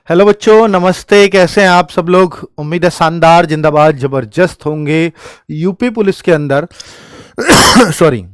Hello बच्चों, नमस्ते। कैसे हैं आप सब लोग? उम्मीद है शानदार, जिंदाबाद, जबरदस्त होंगे। यूपी पुलिस के अंदर सॉरी,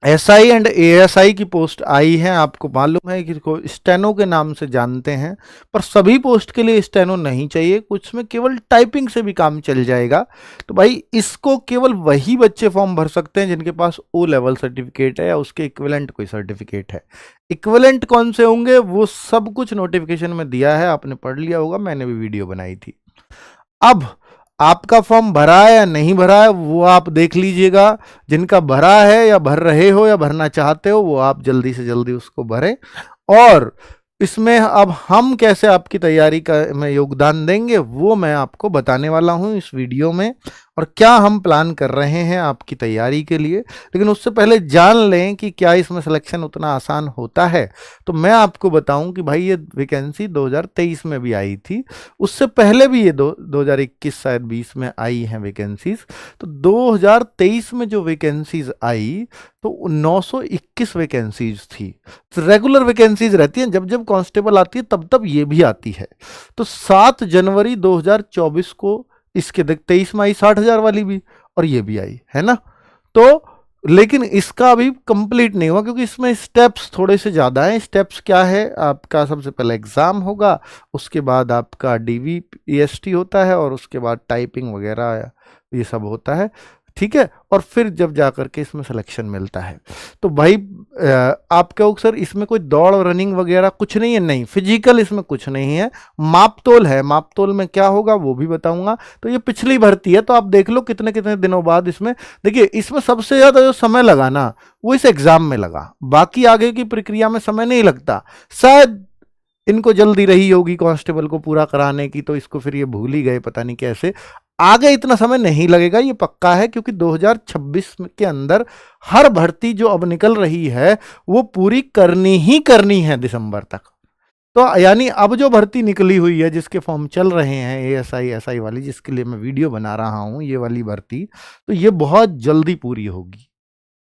एसआई एंड एएसआई की पोस्ट आई है। आपको मालूम है कि इसको स्टेनो के नाम से जानते हैं, पर सभी पोस्ट के लिए स्टेनो नहीं चाहिए, कुछ में केवल टाइपिंग से भी काम चल जाएगा। तो भाई इसको केवल वही बच्चे फॉर्म भर सकते हैं जिनके पास ओ लेवल सर्टिफिकेट है या उसके इक्विवेलेंट कोई सर्टिफिकेट है। इक्विवेलेंट कौन से होंगे वो सब कुछ नोटिफिकेशन में दिया है, आपने पढ़ लिया होगा, मैंने भी वीडियो बनाई थी। अब आपका फॉर्म भरा है या नहीं भरा है वो आप देख लीजिएगा। जिनका भरा है या भर रहे हो या भरना चाहते हो वो आप जल्दी से जल्दी उसको भरें। और इसमें अब हम कैसे आपकी तैयारी का में योगदान देंगे वो मैं आपको बताने वाला हूं इस वीडियो में, और क्या हम प्लान कर रहे हैं आपकी तैयारी के लिए। लेकिन उससे पहले जान लें कि क्या इसमें सिलेक्शन उतना आसान होता है। तो मैं आपको बताऊं कि भाई ये वैकेंसी 2023 में भी आई थी, उससे पहले भी ये 2021 शायद 20 में आई हैं वैकेंसीज। तो 2023 में जो वैकेंसीज आई तो 921 वैकेंसीज थी। तो रेगुलर वैकेंसीज रहती हैं, जब जब कांस्टेबल आती है तब तब ये भी आती है। तो 7 जनवरी 2024 को इसके 23 में आई 60,000 वाली भी, और ये भी आई है ना। तो लेकिन इसका अभी कंप्लीट नहीं हुआ क्योंकि इसमें स्टेप्स थोड़े से ज़्यादा हैं। स्टेप्स क्या है, आपका सबसे पहले एग्ज़ाम होगा, उसके बाद आपका DVPST होता है, और उसके बाद टाइपिंग वगैरह ये सब होता है, ठीक है। और फिर जब जा करके इसमें सिलेक्शन मिलता है। तो भाई आप कहो सर इसमें कोई दौड़ रनिंग वगैरह कुछ नहीं है, नहीं, फिजिकल इसमें कुछ नहीं है, मापतोल है। मापतोल में क्या होगा वो भी बताऊंगा। तो ये पिछली भर्ती है, तो आप देख लो कितने कितने दिनों बाद इसमें, देखिए इसमें सबसे ज़्यादा जो समय लगा ना वो इस एग्ज़ाम में लगा, बाकी आगे की प्रक्रिया में समय नहीं लगता। शायद इनको जल्दी रही होगी कांस्टेबल को पूरा कराने की, तो इसको फिर ये भूल ही गए, पता नहीं कैसे। आगे इतना समय नहीं लगेगा, ये पक्का है, क्योंकि 2026 के अंदर हर भर्ती जो अब निकल रही है वो पूरी करनी ही करनी है दिसंबर तक। तो यानी अब जो भर्ती निकली हुई है, जिसके फॉर्म चल रहे हैं एएसआई एसआई वाली, जिसके लिए मैं वीडियो बना रहा हूं, ये वाली भर्ती, तो ये बहुत जल्दी पूरी होगी।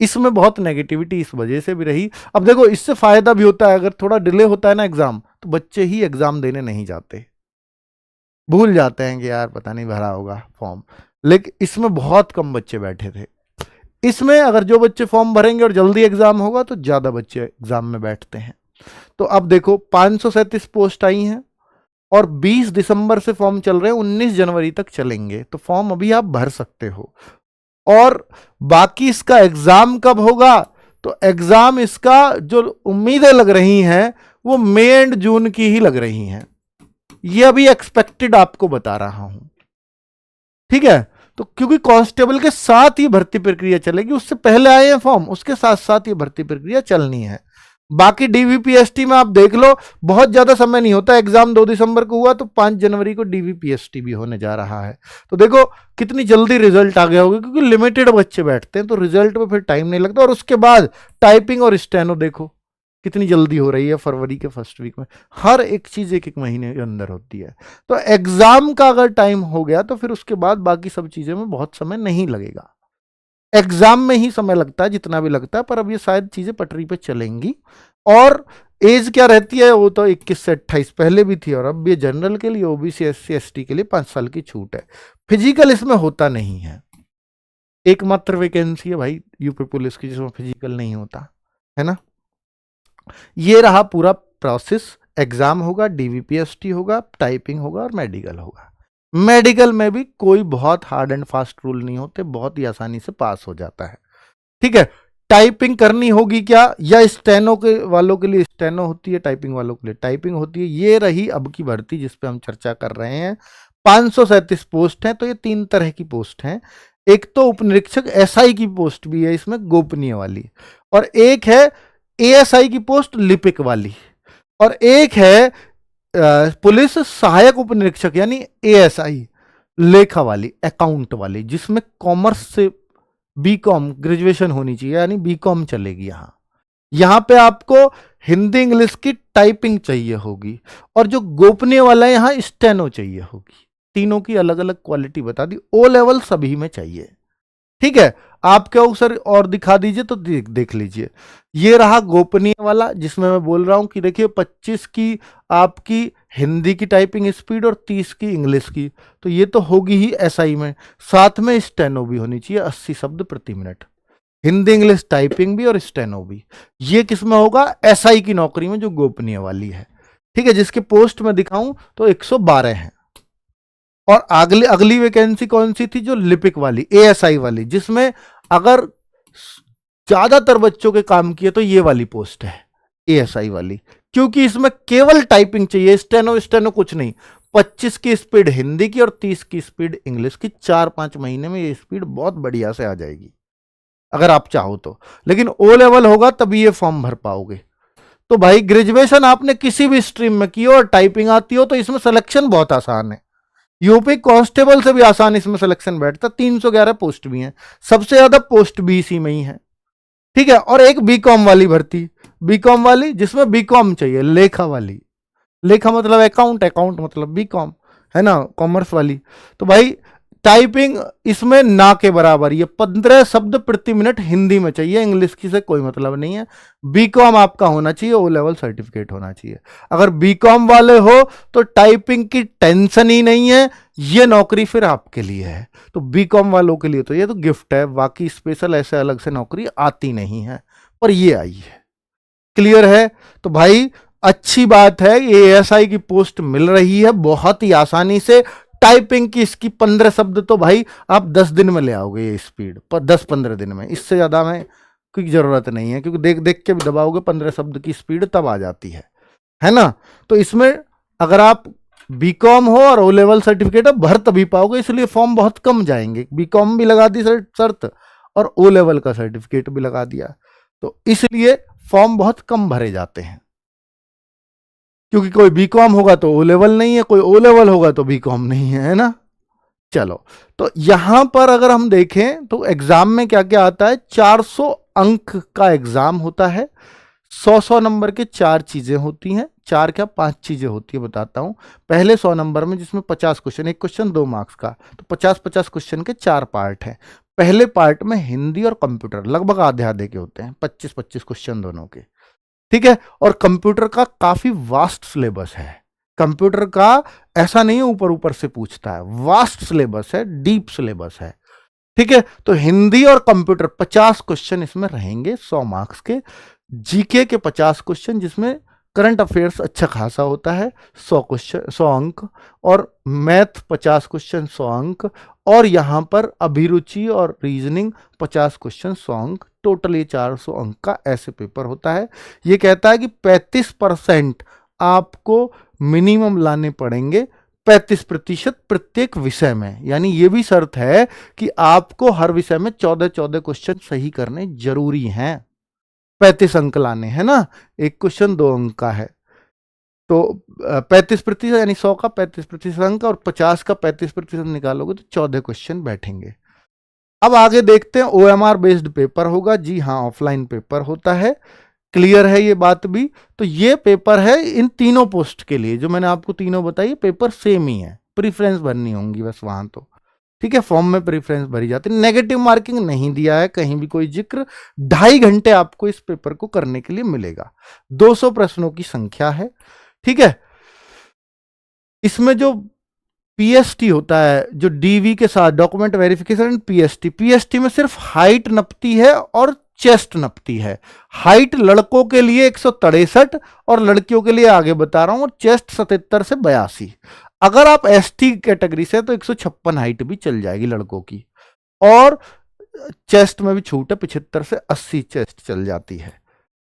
इसमें बहुत नेगेटिविटी इस वजह से भी रही। अब देखो इससे फायदा भी होता है, अगर थोड़ा डिले होता है ना एग्जाम, तो बच्चे ही एग्जाम देने नहीं जाते, भूल जाते हैं कि यार पता नहीं भरा होगा फॉर्म। लेकिन इसमें बहुत कम बच्चे बैठे थे। इसमें अगर जो बच्चे फॉर्म भरेंगे और जल्दी एग्जाम होगा तो ज्यादा बच्चे एग्जाम में बैठते हैं। तो अब देखो 537 पोस्ट आई हैं और 20 दिसंबर से फॉर्म चल रहे हैं, 19 जनवरी तक चलेंगे। तो फॉर्म अभी आप भर सकते हो। और बाकी इसका एग्जाम कब होगा, तो एग्जाम इसका जो उम्मीदें लग रही हैं वो मई एंड जून की ही लग रही हैं। ये अभी एक्सपेक्टेड आपको बता रहा हूं, ठीक है। तो क्योंकि कांस्टेबल के साथ ही भर्ती प्रक्रिया चलेगी, उससे पहले आए हैं फॉर्म, उसके साथ साथ ये भर्ती प्रक्रिया चलनी है। बाकी DVPST में आप देख लो, बहुत ज्यादा समय नहीं होता। एग्जाम 2 दिसंबर को हुआ तो 5 जनवरी को DVPST भी होने जा रहा है। तो देखो कितनी जल्दी रिजल्ट आ गया होगा, क्योंकि लिमिटेड बच्चे बैठते हैं तो रिजल्ट में फिर टाइम नहीं लगता। और उसके बाद टाइपिंग और स्टेनो देखो कितनी जल्दी हो रही है, फरवरी के फर्स्ट वीक में। हर एक चीज एक एक महीने के अंदर होती है। तो एग्जाम का अगर टाइम हो गया तो फिर उसके बाद बाकी सब चीजों में बहुत समय नहीं लगेगा। एग्जाम में ही समय लगता है जितना भी लगता है, पर अब ये शायद चीजें पटरी पे चलेंगी। और एज क्या रहती है, वो तो 21 से 28 पहले भी थी, और अब ये जनरल के लिए, OBC SC ST के लिए 5 साल की छूट है। फिजिकल इसमें होता नहीं है, एकमात्र वैकेंसी है भाई यूपी पुलिस की जिसमें फिजिकल नहीं होता है ना। ये रहा पूरा प्रोसेस। एग्जाम होगा, DVPST होगा, टाइपिंग होगा और मेडिकल होगा। मेडिकल में भी कोई बहुत हार्ड एंड फास्ट रूल नहीं होते, बहुत ही आसानी से पास हो जाता है, ठीक है। टाइपिंग करनी होगी क्या, या स्टेनो के वालों के लिए स्टेनो होती है, टाइपिंग वालों के लिए टाइपिंग होती है। ये रही अब की भर्ती जिस पे हम चर्चा कर रहे हैं। 537 पोस्ट हैं, तो ये 3 तरह की पोस्ट हैं। एक तो उपनिरीक्षक SI की पोस्ट भी है इसमें, गोपनीय वाली, और एक है ASI की पोस्ट लिपिक वाली, और एक है पुलिस सहायक उपनिरीक्षक यानी ASI लेखा वाली, अकाउंट वाली, जिसमें कॉमर्स से BCom ग्रेजुएशन होनी चाहिए, यानी BCom चलेगी। यहां पे आपको हिंदी इंग्लिश की टाइपिंग चाहिए होगी, और जो गोपनीय वाला है यहां स्टेनो चाहिए होगी। तीनों की अलग अलग क्वालिटी बता दी। O लेवल सभी में चाहिए, ठीक है। आप क्या सर और दिखा दीजिए, तो देख लीजिए। ये रहा गोपनीय वाला, जिसमें मैं बोल रहा हूं कि देखिए 25 की आपकी हिंदी की टाइपिंग स्पीड और 30 की इंग्लिश की, तो ये तो होगी ही एसआई में। साथ में स्टेनो भी होनी चाहिए 80 शब्द प्रति मिनट, हिंदी इंग्लिश टाइपिंग भी और स्टेनो भी। ये किस में होगा? एसआई की नौकरी में जो गोपनीय वाली है, ठीक है, जिसके पोस्ट में दिखाऊं तो 112 है। और अगली अगली वैकेंसी कौन सी थी? जो लिपिक वाली, एएसआई वाली, जिसमें अगर ज्यादातर बच्चों के काम किए तो ये वाली पोस्ट है एएसआई वाली, क्योंकि इसमें केवल टाइपिंग चाहिए, स्टेनो स्टेनो कुछ नहीं। 25 की स्पीड हिंदी की और 30 की स्पीड इंग्लिश की, 4-5 महीने में ये स्पीड बहुत बढ़िया से आ जाएगी अगर आप चाहो तो। लेकिन ओ लेवल होगा तभी ये फॉर्म भर पाओगे। तो भाई ग्रेजुएशन आपने किसी भी स्ट्रीम में की हो और टाइपिंग आती हो तो इसमें सिलेक्शन बहुत आसान है। यूपी कांस्टेबल से भी आसान इसमें सिलेक्शन बैठता, 311 पोस्ट भी हैं, सबसे ज्यादा पोस्ट भी इसी में ही है, ठीक है। और एक बीकॉम वाली भर्ती, बीकॉम वाली जिसमें बीकॉम चाहिए, लेखा वाली, लेखा मतलब अकाउंट, अकाउंट मतलब बीकॉम, है ना, कॉमर्स वाली। तो भाई टाइपिंग इसमें ना के बराबर, ये 15 शब्द प्रति मिनट हिंदी में चाहिए, इंग्लिश की से कोई मतलब नहीं है। बीकॉम आपका होना चाहिए, ओ लेवल सर्टिफिकेट होना चाहिए। अगर बीकॉम वाले हो तो टाइपिंग की टेंशन ही नहीं है, ये नौकरी फिर आपके लिए है। तो बीकॉम वालों के लिए तो ये तो गिफ्ट है, बाकी स्पेशल ऐसे अलग से नौकरी आती नहीं है, पर ये आई है। क्लियर है? तो भाई अच्छी बात है, ये एएसआई की पोस्ट मिल रही है बहुत ही आसानी से। टाइपिंग की इसकी 15 शब्द तो भाई आप 10 दिन में ले आओगे, ये स्पीड पर 10-15 दिन में, इससे ज्यादा में कोई जरूरत नहीं है, क्योंकि देख देख के भी दबाओगे 15 शब्द की स्पीड तब आ जाती है ना। तो इसमें अगर आप बीकॉम हो और ओ लेवल सर्टिफिकेट भर तभी पाओगे, इसलिए फॉर्म बहुत कम जाएंगे। बीकॉम भी लगा दी शर्त और ओ लेवल का सर्टिफिकेट भी लगा दिया, तो इसलिए फॉर्म बहुत कम भरे जाते हैं, क्योंकि कोई बीकॉम होगा तो ओ लेवल नहीं है, कोई ओ लेवल होगा तो बीकॉम नहीं है ना। चलो, तो यहां पर अगर हम देखें तो एग्जाम में क्या क्या आता है, 400 अंक का एग्जाम होता है, 100 नंबर के 4 चीजें होती हैं, 4 क्या 5 चीजें होती है, बताता हूं। पहले 100 नंबर में जिसमें 50 क्वेश्चन, एक क्वेश्चन 2 मार्क्स का, तो 50-50 क्वेश्चन के 4 पार्ट हैं। पहले पार्ट में हिंदी और कंप्यूटर लगभग आधे आधे के होते हैं, 25-25 क्वेश्चन दोनों के, ठीक है। और कंप्यूटर का काफी वास्ट सिलेबस है, कंप्यूटर का ऐसा नहीं है ऊपर ऊपर से पूछता है, वास्ट सिलेबस है, डीप सिलेबस है, ठीक है। तो हिंदी और कंप्यूटर 50 क्वेश्चन इसमें रहेंगे 100 मार्क्स के। जीके के 50 क्वेश्चन जिसमें करंट अफेयर्स अच्छा खासा होता है, 100 क्वेश्चन 100 अंक, और मैथ 50 क्वेश्चन 100 अंक, और यहां पर अभिरुचि और रीजनिंग 50 क्वेश्चन 100 अंक, टोटल ये 400 अंक का ऐसे पेपर होता है। ये कहता है कि 35% आपको मिनिमम लाने पड़ेंगे, 35% प्रत्येक विषय में, यानी ये भी शर्त है कि आपको हर विषय में 14-14 क्वेश्चन सही करने जरूरी हैं, 35 अंक लाने हैं ना, एक क्वेश्चन 2 अंक का है, तो 35% यानी 100 का 35% अंक, और 50 का 35% निकालोगे तो 14 क्वेश्चन बैठेंगे। अब आगे देखते हैं, ओएमआर बेस्ड पेपर होगा, जी हाँ, ऑफलाइन पेपर होता है, क्लियर है ये बात भी। तो ये पेपर है इन तीनों पोस्ट के लिए, जो मैंने आपको तीनों बताई, पेपर सेम ही है, प्रीफ्रेंस भरनी होंगी बस वहां तो, ठीक है, फॉर्म में प्रीफ्रेंस भरी जाती है। नेगेटिव मार्किंग नहीं दिया है कहीं भी कोई जिक्र, 2.5 घंटे आपको इस पेपर को करने के लिए मिलेगा, 200 प्रश्नों की संख्या है, ठीक है। इसमें जो पीएसटी होता है, जो डीवी के साथ डॉक्यूमेंट वेरिफिकेशन, पीएसटी में सिर्फ हाइट नपती है और चेस्ट नपती है। हाइट लड़कों के लिए 163 और लड़कियों के लिए आगे बता रहा हूं, और चेस्ट 77 से 82। अगर आप एसटी कैटेगरी से तो 156 हाइट भी चल जाएगी लड़कों की, और चेस्ट में भी छूट है, 75 से 80 चेस्ट चल जाती है,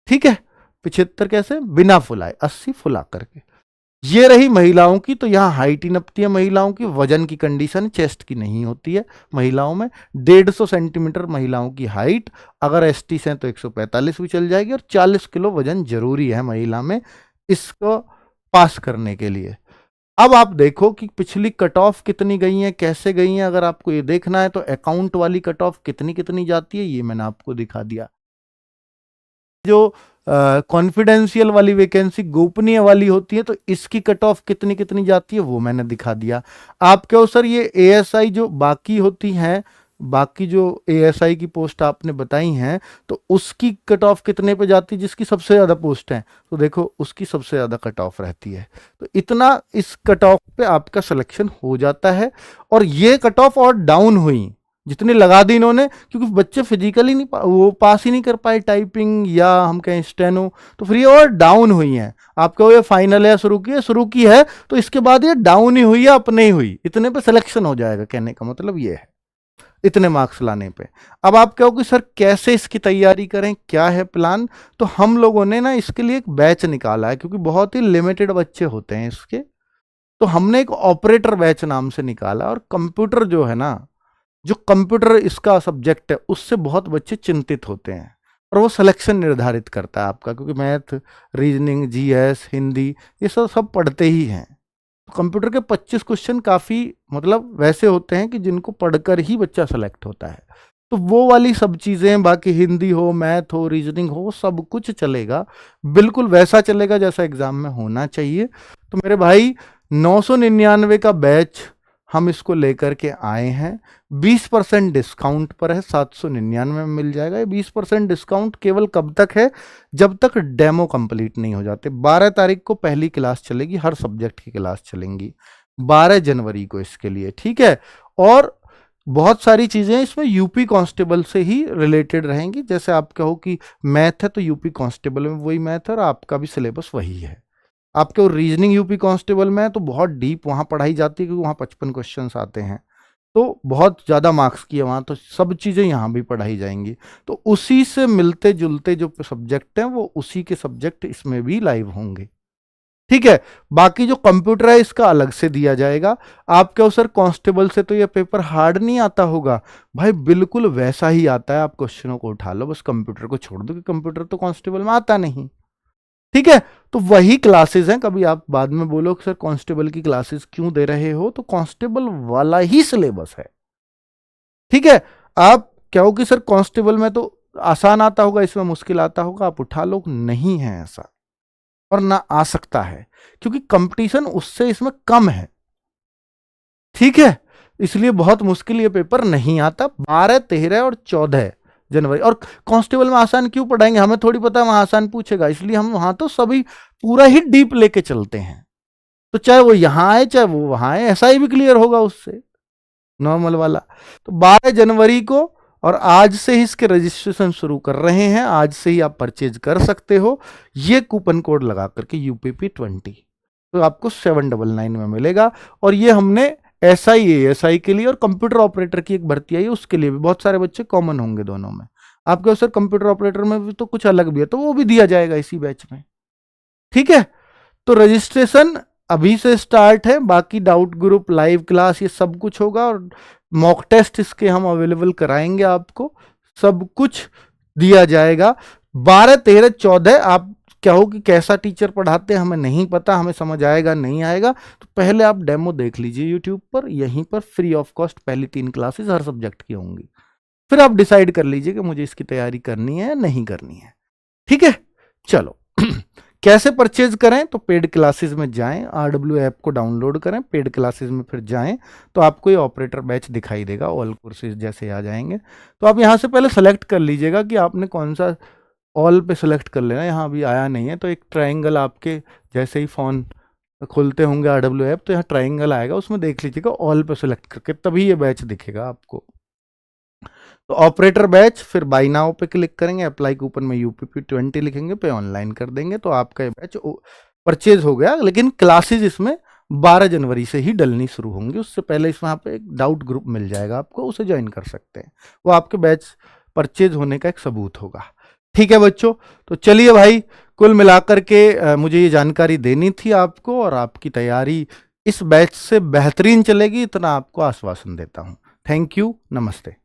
ठीक है। 75 कैसे? बिना फुलाए, 80 फुला करके। ये रही महिलाओं की, तो यहां हाइट ही नपती है महिलाओं की, वजन की कंडीशन चेस्ट की नहीं होती है महिलाओं में। 150 सेंटीमीटर महिलाओं की हाइट, अगर एसटी से तो 145 भी चल जाएगी, और 40 किलो वजन जरूरी है महिला में इसको पास करने के लिए। अब आप देखो कि पिछली कट ऑफ कितनी गई है, कैसे गई है। अगर आपको ये देखना है तो अकाउंट वाली कट ऑफ कितनी कितनी जाती है, ये मैंने आपको दिखा दिया। जो कॉन्फिडेंशियल वाली वैकेंसी गोपनीय वाली होती है, तो इसकी कट ऑफ कितनी कितनी जाती है वो मैंने दिखा दिया। आप कहो सर ये एएसआई जो बाकी होती हैं बाकी जो एएसआई की पोस्ट आपने बताई हैं तो उसकी कट ऑफ कितने पे जाती है, जिसकी सबसे ज़्यादा पोस्ट है तो देखो उसकी सबसे ज़्यादा कट ऑफ रहती है। तो इतना इस कट ऑफ पे आपका सिलेक्शन हो जाता है। और ये कट ऑफ और डाउन हुई, जितनी लगा दी इन्होंने, क्योंकि बच्चे फिजिकली नहीं वो पास ही नहीं कर पाए टाइपिंग या हम कहें स्टेनो, तो फिर ये और डाउन हुई हैं। आपका ये फाइनल है, शुरू की है तो इसके बाद ये डाउन ही हुई या अपने ही हुई, इतने पे सिलेक्शन हो जाएगा, कहने का मतलब ये है, इतने मार्क्स लाने पे। अब आप कहोगे सर कैसे इसकी तैयारी करें, क्या है प्लान? तो हम लोगों ने ना इसके लिए एक बैच निकाला है, क्योंकि बहुत ही लिमिटेड बच्चे होते हैं इसके, तो हमने एक ऑपरेटर बैच नाम से निकाला। और कंप्यूटर जो है ना, जो कंप्यूटर इसका सब्जेक्ट है, उससे बहुत बच्चे चिंतित होते हैं और वो सिलेक्शन निर्धारित करता है आपका, क्योंकि मैथ, रीजनिंग, जीएस, हिंदी ये सब पढ़ते ही हैं। कंप्यूटर के 25 क्वेश्चन काफ़ी मतलब वैसे होते हैं कि जिनको पढ़कर ही बच्चा सेलेक्ट होता है। तो वो वाली सब चीज़ें, बाकी हिंदी हो, मैथ हो, रीजनिंग हो, सब कुछ चलेगा, बिल्कुल वैसा चलेगा जैसा एग्ज़ाम में होना चाहिए। तो मेरे भाई 999 का बैच हम इसको लेकर के आए हैं, 20% डिस्काउंट पर है, 799 में मिल जाएगा। ये 20% डिस्काउंट केवल कब तक है? जब तक डेमो कंप्लीट नहीं हो जाते। 12 तारीख को पहली क्लास चलेगी, हर सब्जेक्ट की क्लास चलेंगी 12 जनवरी को इसके लिए, ठीक है। और बहुत सारी चीज़ें इसमें यूपी कांस्टेबल से ही रिलेटेड रहेंगी। जैसे आप कहो कि मैथ है तो यूपी कांस्टेबल में वही मैथ है और आपका भी सिलेबस वही है। आपके रीजनिंग यूपी कांस्टेबल में है तो बहुत डीप वहाँ पढ़ाई जाती है, क्योंकि वहाँ 55 क्वेश्चंस आते हैं, तो बहुत ज़्यादा मार्क्स की है वहाँ, तो सब चीज़ें यहाँ भी पढ़ाई जाएंगी। तो उसी से मिलते जुलते जो सब्जेक्ट हैं वो उसी के सब्जेक्ट इसमें भी लाइव होंगे, ठीक है। बाकी जो कंप्यूटर है इसका अलग से दिया जाएगा। आप कहो सर कांस्टेबल से तो ये पेपर हार्ड नहीं आता होगा, भाई बिल्कुल वैसा ही आता है। आप क्वेश्चनों को उठा लो, बस कंप्यूटर को छोड़ दो, कि कंप्यूटर तो कांस्टेबल में आता नहीं, ठीक है। तो वही क्लासेस हैं, कभी आप बाद में बोलो कि सर कांस्टेबल की क्लासेस क्यों दे रहे हो, तो कांस्टेबल वाला ही सिलेबस है, ठीक है। आप कहो कि सर कांस्टेबल में तो आसान आता होगा, इसमें मुश्किल आता होगा, आप उठा लो, नहीं है ऐसा, और ना आ सकता है, क्योंकि कंपटीशन उससे इसमें कम है, ठीक है। इसलिए बहुत मुश्किल ये पेपर नहीं आता। 12, 13 और 14 जनवरी। और कांस्टेबल में आसान क्यों पढ़ाएंगे, हमें थोड़ी पता है वहां आसान पूछेगा, इसलिए हम वहां तो सभी पूरा ही डीप लेके चलते हैं। तो चाहे वो यहां आए चाहे वो वहां आए, ऐसा ही भी क्लियर होगा उससे, नॉर्मल वाला। तो 12 जनवरी को, और आज से ही इसके रजिस्ट्रेशन शुरू कर रहे हैं, आज से ही आप परचेज कर सकते हो। ये कूपन कोड लगा करके UPP20, तो आपको 799 में मिलेगा। और ये हमने SI ASI के लिए और कंप्यूटर ऑपरेटर की एक भर्ती आई है उसके लिए भी, बहुत सारे बच्चे कॉमन होंगे दोनों में। आपके सर कंप्यूटर ऑपरेटर में भी तो कुछ अलग भी है, तो वो भी दिया जाएगा इसी बैच में, ठीक है। तो रजिस्ट्रेशन अभी से स्टार्ट है, बाकी डाउट ग्रुप, लाइव क्लास, ये सब कुछ होगा, और मॉक टेस्ट इसके हम अवेलेबल कराएंगे आपको, सब कुछ दिया जाएगा। 12, 13, 14 आप कहो कि कैसा टीचर पढ़ाते हैं हमें नहीं पता, हमें समझ आएगा नहीं आएगा, तो पहले आप डेमो देख लीजिए यूट्यूब पर, यहीं पर फ्री ऑफ कॉस्ट पहली 3 क्लासेस हर सब्जेक्ट की होंगी। फिर आप डिसाइड कर लीजिए कि मुझे इसकी तैयारी करनी है या नहीं करनी है, ठीक है। चलो कैसे परचेज करें, तो पेड क्लासेस में जाएं, RW ऐप को डाउनलोड करें, पेड क्लासेस में फिर जाएं तो आपको ये ऑपरेटर बैच दिखाई देगा, ऑल कोर्सेज जैसे आ जाएंगे। तो आप यहां से पहले सेलेक्ट कर लीजिएगा कि आपने कौन सा, ऑल पे सेलेक्ट कर लेना, यहाँ अभी आया नहीं है। तो एक ट्रायंगल आपके जैसे ही फ़ोन खोलते होंगे RW ऐप, तो यहाँ ट्रायंगल आएगा, उसमें देख लीजिएगा ऑल पे सेलेक्ट करके, तभी ये बैच दिखेगा आपको। तो ऑपरेटर बैच, फिर बाई नाउ पे क्लिक करेंगे, अप्लाई कूपन में UPP20 लिखेंगे, पे ऑनलाइन कर देंगे, तो आपका ये बैच परचेज हो गया। लेकिन क्लासेस इसमें 12 जनवरी से ही डलनी शुरू होंगी, उससे पहले इस वहाँ पे एक डाउट ग्रुप मिल जाएगा आपको, उसे ज्वाइन कर सकते हैं, वो आपके बैच परचेज होने का एक सबूत होगा, ठीक है बच्चों। तो चलिए भाई, कुल मिलाकर के मुझे ये जानकारी देनी थी आपको, और आपकी तैयारी इस बैच से बेहतरीन चलेगी, इतना आपको आश्वासन देता हूँ। थैंक यू, नमस्ते।